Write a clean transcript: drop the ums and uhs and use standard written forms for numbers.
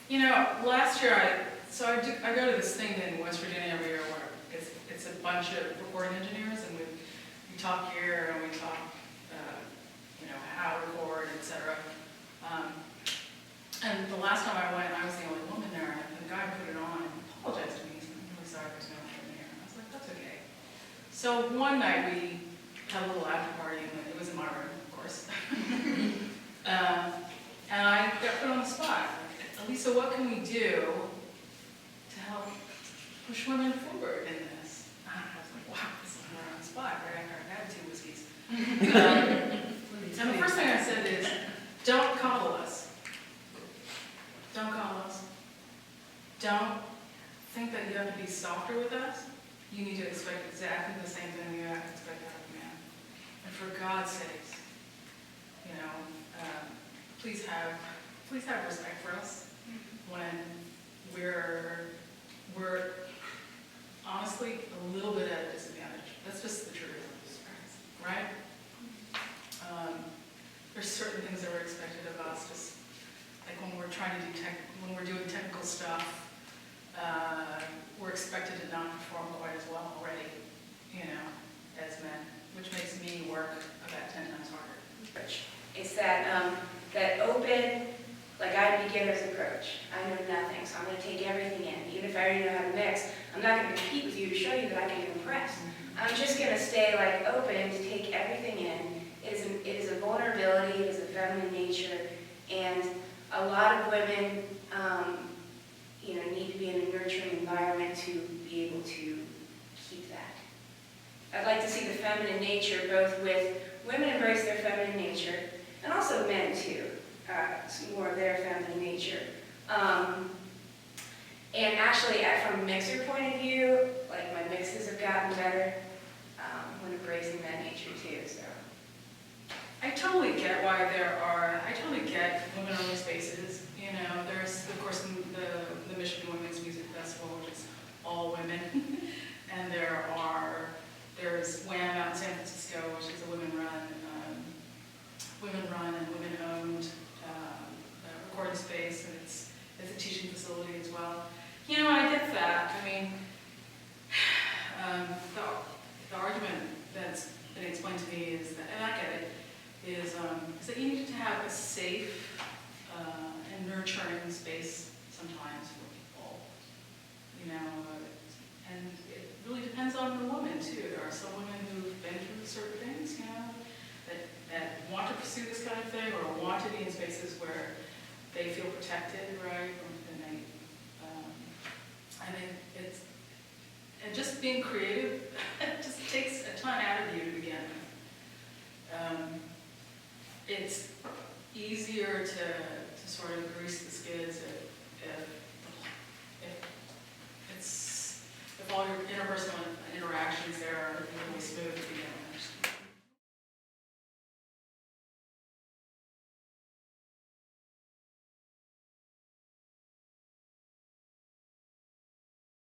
You know, last year I go to this thing in West Virginia every year where it's a bunch of recording engineers, and we talk here and we talk, you know, how to record, etc. And the last time I went, I was the only woman there, and the guy put it on and apologized to me. He said, "I'm really sorry there's no one here." And I was like, "That's okay." So one night we had a little after party, and it was in my room, of course. And I got put on the spot. Elisa, what can we do to help push women forward in this? I was like, wow, this is more on the spot, right? After I had 2 whiskeys. And the first thing I said is, don't coddle us. Don't coddle us. Don't think that you have to be softer with us. You need to expect exactly the same thing you have to expect out of a man. And for God's sakes, you know, please have respect for us when we're honestly a little bit at a disadvantage. That's just the truth, right? There's certain things that are expected of us, just like when we're trying to do when we're doing technical stuff, we're expected to not perform quite as well already, you know, as men, which makes me work about 10 times harder. It's that that open, like I have a beginner's approach. I know nothing, so I'm going to take everything in. Even if I already know how to mix, I'm not going to compete with you to show you that I can compress. I'm just going to stay like open to take everything in. It is a vulnerability, it is a feminine nature, and a lot of women, you know, need to be in a nurturing environment to be able to keep that. I'd like to see the feminine nature both with women embrace their feminine nature, and also men too, more of their feminine nature. And actually, from a mixer point of view, like my mixes have gotten better when embracing that nature too. So I totally get I totally get women-only spaces. You know, there's of course the Michigan Women's Music Festival, which is all women, and there's WHAM out in San Francisco, which is a women-run and women-owned recording space, and it's a teaching facility as well. You know, I get that. I mean, the argument that's been explained to me is that, and I get it, is that you need to have a safe and nurturing space sometimes for people. You know, and it really depends on the woman too. There are some women who've been through certain things, you know, that want to pursue this kind of thing or want to be in spaces where they feel protected, right? And just being creative, it just takes a ton out of you to begin with. It's easier to sort of grease the skids if all your interpersonal